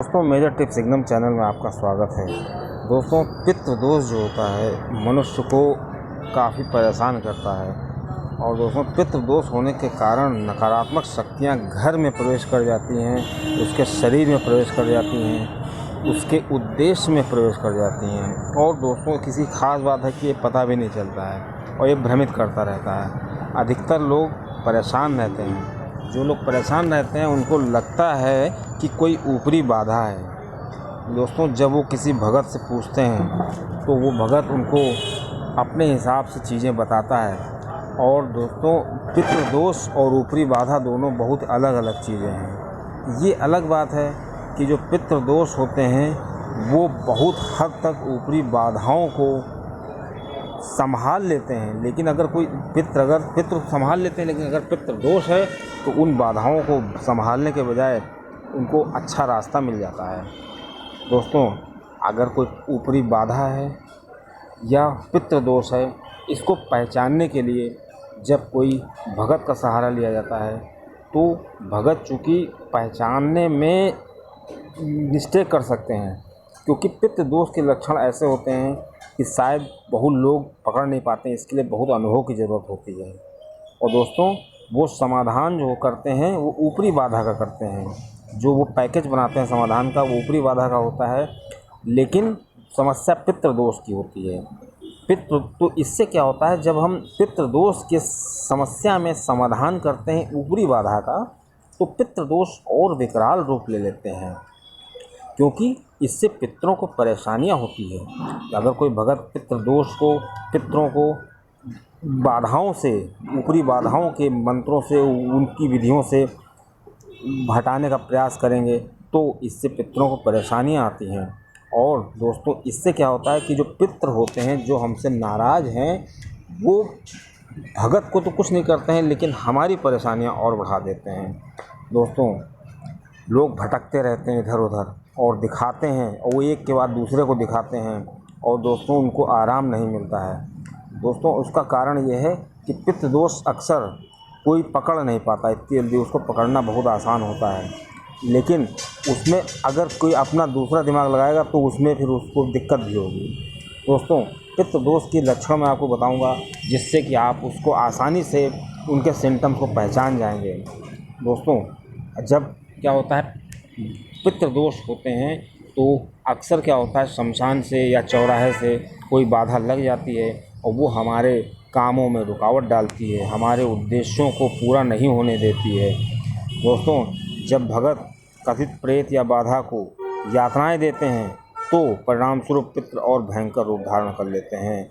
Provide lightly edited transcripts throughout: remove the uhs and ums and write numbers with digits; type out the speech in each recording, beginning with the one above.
दोस्तों major tips एकदम channel में आपका स्वागत है। दोस्तों पितृ दोष जो होता है मनुष्य को काफ़ी परेशान करता है और दोस्तों पितृ दोष होने के कारण नकारात्मक शक्तियां घर में प्रवेश कर जाती हैं, उसके शरीर में प्रवेश कर जाती हैं, उसके उद्देश्य में प्रवेश कर जाती हैं और दोस्तों किसी खास बात है कि ये पता भी नहीं चलता है और ये भ्रमित करता रहता है। अधिकतर लोग परेशान रहते हैं। जो लोग परेशान रहते हैं उनको लगता है कि कोई ऊपरी बाधा है। दोस्तों जब वो किसी भगत से पूछते हैं तो वो भगत उनको अपने हिसाब से चीज़ें बताता है। और दोस्तों पितृ दोष और ऊपरी बाधा दोनों बहुत अलग अलग चीज़ें हैं। ये अलग बात है कि जो पितृ दोष होते हैं वो बहुत हद तक ऊपरी बाधाओं को संभाल लेते हैं, लेकिन अगर कोई पितृ संभाल लेते हैं, लेकिन अगर पितृ दोष है तो उन बाधाओं को संभालने के बजाय उनको अच्छा रास्ता मिल जाता है। दोस्तों अगर कोई ऊपरी बाधा है या पितृ दोष है, इसको पहचानने के लिए जब कोई भगत का सहारा लिया जाता है तो भगत चूँकि पहचानने में मिस्टेक कर सकते हैं, क्योंकि पितृ दोष के लक्षण ऐसे होते हैं कि शायद बहुत लोग पकड़ नहीं पाते हैं। इसके लिए बहुत अनुभव की ज़रूरत होती है। और दोस्तों वो समाधान जो करते हैं वो ऊपरी बाधा का करते हैं। जो वो पैकेज बनाते हैं समाधान का वो ऊपरी बाधा का होता है, लेकिन समस्या पितृ दोष की होती है। तो इससे क्या होता है, जब हम पितृ दोष की समस्या में समाधान करते हैं ऊपरी बाधा का, तो पितृ दोष और विकराल रूप ले लेते हैं, क्योंकि इससे पितरों को परेशानियां होती है। अगर कोई भगत पितरों को बाधाओं से, ऊपरी बाधाओं के मंत्रों से, उनकी विधियों से हटाने का प्रयास करेंगे तो इससे पितरों को परेशानियां आती हैं। और दोस्तों इससे क्या होता है कि जो पितृ होते हैं, जो हमसे नाराज़ हैं, वो भगत को तो कुछ नहीं करते हैं लेकिन हमारी परेशानियां और बढ़ा देते हैं। दोस्तों लोग भटकते रहते हैं इधर उधर और दिखाते हैं, और वो एक के बाद दूसरे को दिखाते हैं, और दोस्तों उनको आराम नहीं मिलता है। दोस्तों उसका कारण ये है कि पितृ दोष अक्सर कोई पकड़ नहीं पाता इतनी जल्दी, उसको पकड़ना बहुत आसान होता है, लेकिन उसमें अगर कोई अपना दूसरा दिमाग लगाएगा तो उसमें फिर उसको दिक्कत भी होगी। दोस्तों पितृ दोष के लक्षण मैं आपको बताऊंगा, जिससे कि आप उसको आसानी से उनके सिम्टम्स को पहचान जाएंगे। दोस्तों जब क्या होता है, पितृ दोष होते हैं तो अक्सर क्या होता है, शमशान से या चौराहे से कोई बाधा लग जाती है और वो हमारे कामों में रुकावट डालती है, हमारे उद्देश्यों को पूरा नहीं होने देती है। दोस्तों जब भगत कथित प्रेत या बाधा को यातनाएं देते हैं तो परिणाम स्वरूप पितृ और भयंकर रूप धारण कर लेते हैं।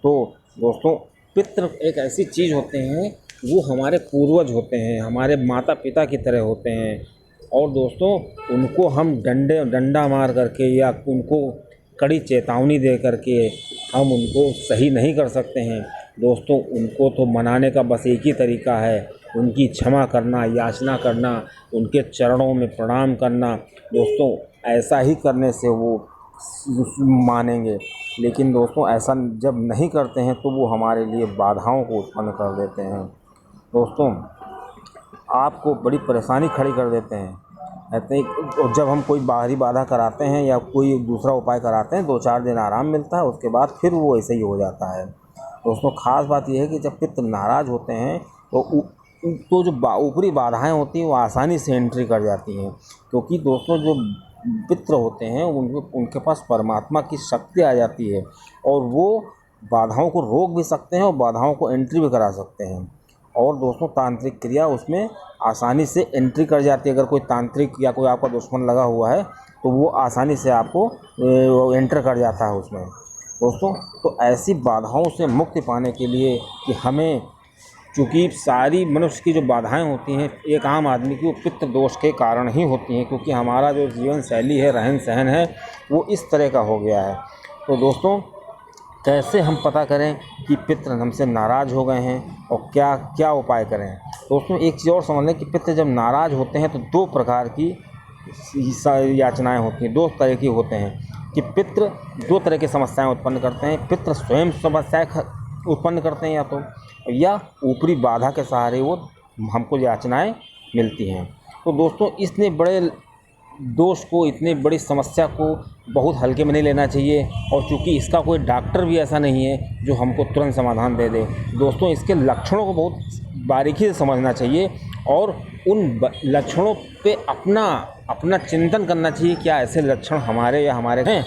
तो दोस्तों पितृ एक ऐसी चीज़ होते हैं, वो हमारे पूर्वज होते हैं, हमारे माता पिता की तरह होते हैं, और दोस्तों उनको हम डंडा मार करके या उनको कड़ी चेतावनी दे करके हम उनको सही नहीं कर सकते हैं। दोस्तों उनको तो मनाने का बस एक ही तरीका है, उनकी क्षमा करना, याचना करना, उनके चरणों में प्रणाम करना। दोस्तों ऐसा ही करने से वो मानेंगे, लेकिन दोस्तों ऐसा जब नहीं करते हैं तो वो हमारे लिए बाधाओं को उत्पन्न कर देते हैं। दोस्तों आपको बड़ी परेशानी खड़ी कर देते हैं। कहते हैं, और जब हम कोई बाहरी बाधा कराते हैं या कोई दूसरा उपाय कराते हैं, 2-4 दिन आराम मिलता है, उसके बाद फिर वो ऐसे ही हो जाता है। दोस्तों ख़ास बात यह है कि जब पितृ नाराज़ होते हैं तो जो ऊपरी बाधाएं होती हैं वो आसानी से एंट्री कर जाती हैं, क्योंकि दोस्तों जो पितृ होते हैं उनके पास परमात्मा की शक्ति आ जाती है और वो बाधाओं को रोक भी सकते हैं और बाधाओं को एंट्री भी करा सकते हैं। और दोस्तों तांत्रिक क्रिया उसमें आसानी से एंट्री कर जाती है। अगर कोई तांत्रिक या कोई आपका दुश्मन लगा हुआ है तो वो आसानी से आपको एंटर कर जाता है उसमें। दोस्तों तो ऐसी बाधाओं से मुक्ति पाने के लिए कि हमें, चूँकि सारी मनुष्य की जो बाधाएं होती हैं एक आम आदमी की, वो पितृ दोष के कारण ही होती हैं, क्योंकि हमारा जो जीवन शैली है, रहन सहन है, वो इस तरह का हो गया है। तो दोस्तों कैसे हम पता करें कि पितृ हमसे नाराज़ हो गए हैं और क्या क्या उपाय करें। दोस्तों एक चीज़ और समझ लें कि पितृ जब नाराज़ होते हैं तो 2 प्रकार की याचनाएं होती हैं, 2 तरह की होते हैं कि पितृ 2 तरह की समस्याएं उत्पन्न करते हैं। पितृ स्वयं समस्याएं उत्पन्न करते हैं या ऊपरी बाधा के सहारे वो हमको याचनाएं मिलती हैं। तो दोस्तों इसने बड़े दोष को, इतनी बड़ी समस्या को बहुत हल्के में नहीं लेना चाहिए। और चूँकि इसका कोई डॉक्टर भी ऐसा नहीं है जो हमको तुरंत समाधान दे दे। दोस्तों, इसके लक्षणों को बहुत बारीकी से समझना चाहिए और उन लक्षणों पे अपना चिंतन करना चाहिए, क्या ऐसे लक्षण हमारे या हमारे हैं,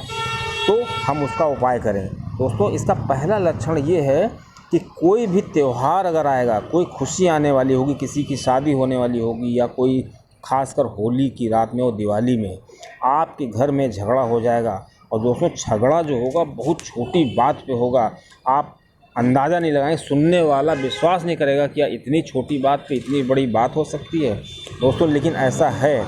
तो हम उसका उपाय करें। दोस्तों, इसका पहला लक्षण ये है कि कोई भी त्यौहार अगर आएगा, कोई खुशी आने वाली होगी, किसी की शादी होने वाली होगी या कोई खासकर होली की रात में और दिवाली में आपके घर में झगड़ा हो जाएगा। और दोस्तों, झगड़ा जो होगा बहुत छोटी बात पे होगा, आप अंदाज़ा नहीं लगाएंगे, सुनने वाला विश्वास नहीं करेगा कि इतनी छोटी बात पे इतनी बड़ी बात हो सकती है। दोस्तों, लेकिन ऐसा है।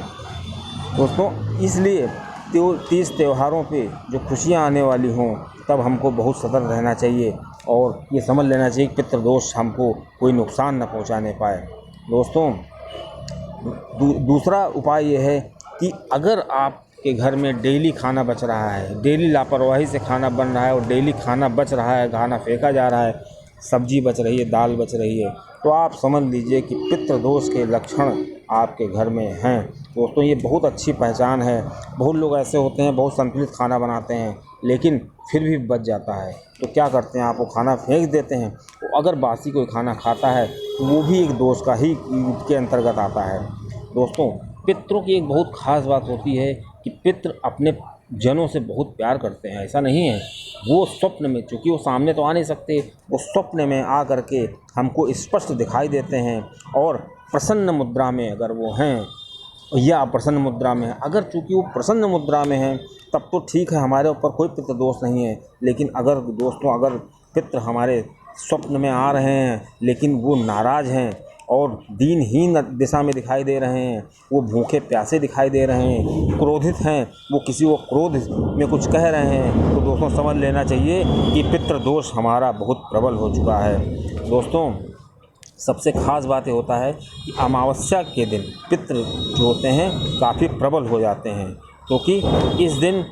दोस्तों, इसलिए तीज त्योहारों पे जो खुशियाँ आने वाली हों तब हमको बहुत सतर्क रहना चाहिए और ये समझ लेना चाहिए कि पितृदोष हमको कोई नुकसान न पहुंचाने पाए। दोस्तों, दूसरा उपाय ये है कि अगर आपके घर में डेली खाना बच रहा है, डेली लापरवाही से खाना बन रहा है और डेली खाना बच रहा है, खाना फेंका जा रहा है, सब्जी बच रही है, दाल बच रही है, तो आप समझ लीजिए कि पितृदोष के लक्षण आपके घर में हैं। दोस्तों, ये बहुत अच्छी पहचान है। बहुत लोग ऐसे होते हैं, बहुत संतुलित खाना बनाते हैं लेकिन फिर भी बच जाता है, तो क्या करते हैं, आप वो खाना फेंक देते हैं। तो अगर बासी कोई खाना खाता है तो वो भी एक दोष का ही के अंतर्गत आता है। दोस्तों, पितरों की एक बहुत ख़ास बात होती है कि पितृ अपने जनों से बहुत प्यार करते हैं। ऐसा नहीं है, वो स्वप्न में, चूँकि वो सामने तो आ नहीं सकते, वो स्वप्न में आ करके हमको स्पष्ट दिखाई देते हैं। और प्रसन्न मुद्रा में अगर वो हैं या अप्रसन्न मुद्रा में है, अगर चूँकि वो प्रसन्न मुद्रा में हैं तब तो ठीक है, हमारे ऊपर कोई पितृ दोष नहीं है। लेकिन अगर दोस्तों, अगर पितृ हमारे स्वप्न में आ रहे हैं लेकिन वो नाराज़ हैं और दीनहीन दिशा में दिखाई दे रहे हैं, वो भूखे प्यासे दिखाई दे रहे हैं, क्रोधित हैं, वो किसी को क्रोध में कुछ कह रहे हैं, तो दोस्तों समझ लेना चाहिए कि पितृ दोष हमारा बहुत प्रबल हो चुका है। दोस्तों, सबसे ख़ास बात ये होता है कि अमावस्या के दिन पितृ जो होते हैं काफ़ी प्रबल हो जाते हैं, क्योंकि इस दिन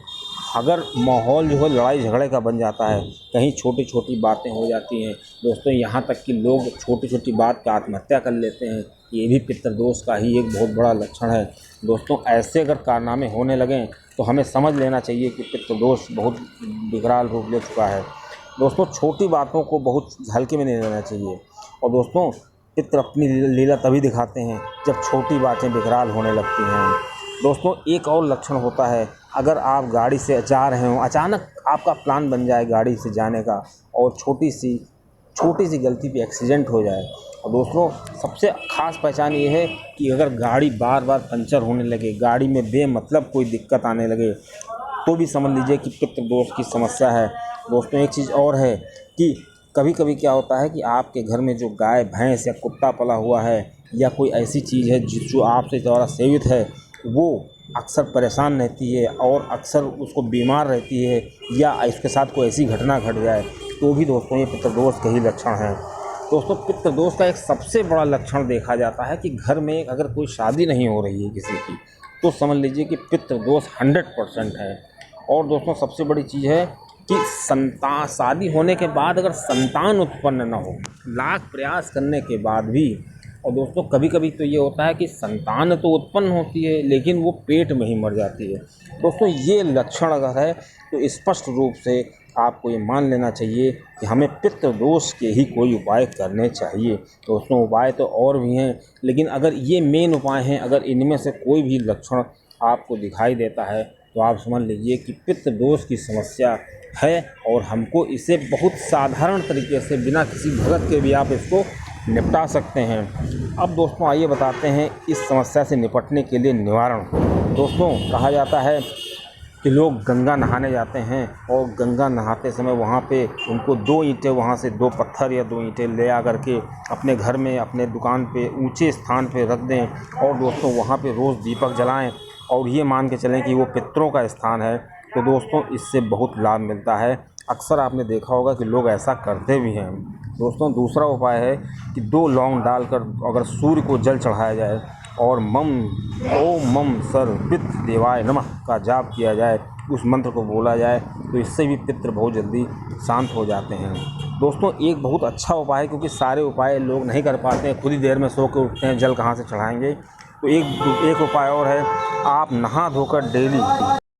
अगर माहौल जो है लड़ाई झगड़े का बन जाता है, कहीं छोटी छोटी बातें हो जाती हैं। दोस्तों, यहाँ तक कि लोग छोटी छोटी बात पर आत्महत्या कर लेते हैं, ये भी पितृदोष का ही एक बहुत बड़ा लक्षण है। दोस्तों, ऐसे अगर कारनामे होने लगें तो हमें समझ लेना चाहिए कि पितृदोष बहुत विकराल रूप ले चुका है। दोस्तों, छोटी बातों को बहुत हल्के में नहीं लेना चाहिए। और दोस्तों, पितृ अपनी लीला तभी दिखाते हैं जब छोटी बातें विकराल होने लगती हैं। दोस्तों, एक और लक्षण होता है, अगर आप गाड़ी से जा रहे हो, अचानक आपका प्लान बन जाए गाड़ी से जाने का और छोटी सी गलती पे एक्सीडेंट हो जाए। और दोस्तों, सबसे ख़ास पहचान ये है कि अगर गाड़ी बार बार पंचर होने लगे, गाड़ी में बेमतलब कोई दिक्कत आने लगे, तो भी समझ लीजिए कि पितृदोष की समस्या है। दोस्तों, एक चीज़ और है कि कभी कभी क्या होता है कि आपके घर में जो गाय, भैंस या कुत्ता पला हुआ है या कोई ऐसी चीज़ है जो आपसे द्वारा सेवित है, वो अक्सर परेशान रहती है और अक्सर उसको बीमार रहती है या इसके साथ कोई ऐसी घटना घट जाए, तो भी दोस्तों ये पितृदोष के ही लक्षण हैं। दोस्तों, पितृदोष का एक सबसे बड़ा लक्षण देखा जाता है कि घर में अगर कोई शादी नहीं हो रही है किसी की, तो समझ लीजिए कि पितृदोष 100% है। और दोस्तों, सबसे बड़ी चीज़ है कि शादी होने के बाद अगर संतान उत्पन्न न हो, लाख प्रयास करने के बाद भी, और दोस्तों कभी कभी तो ये होता है कि संतान तो उत्पन्न होती है लेकिन वो पेट में ही मर जाती है। दोस्तों, ये लक्षण अगर है तो स्पष्ट रूप से आपको ये मान लेना चाहिए कि हमें पितृदोष के ही कोई उपाय करने चाहिए। दोस्तों, उपाय तो और भी हैं, लेकिन अगर ये मेन उपाय हैं, अगर इनमें से कोई भी लक्षण आपको दिखाई देता है तो आप समझ लीजिए कि पितृदोष की समस्या है और हमको इसे बहुत साधारण तरीके से बिना किसी भगत के भी आप इसको निपटा सकते हैं। अब दोस्तों, आइए बताते हैं इस समस्या से निपटने के लिए निवारण। दोस्तों, कहा जाता है कि लोग गंगा नहाने जाते हैं और गंगा नहाते समय वहाँ पे उनको 2 ईंटें, वहाँ से 2 पत्थर या 2 ईंटें ले आ करके अपने घर में, अपने दुकान पे ऊंचे स्थान पे रख दें और दोस्तों वहाँ पे रोज़ दीपक जलाएं और ये मान के चलें कि वो पितरों का स्थान है। तो दोस्तों, इससे बहुत लाभ मिलता है। अक्सर आपने देखा होगा कि लोग ऐसा करते भी हैं। दोस्तों, दूसरा उपाय है कि 2 लौंग डालकर अगर सूर्य को जल चढ़ाया जाए और ओम मम सर पितृ देवाय नमः का जाप किया जाए, उस मंत्र को बोला जाए, तो इससे भी पितृ बहुत जल्दी शांत हो जाते हैं। दोस्तों, एक बहुत अच्छा उपाय है, क्योंकि सारे उपाय लोग नहीं कर पाते हैं, खुद ही देर में सो के उठते हैं, जल कहाँ से चढ़ाएंगे। तो एक उपाय और है, आप नहा धोकर डेली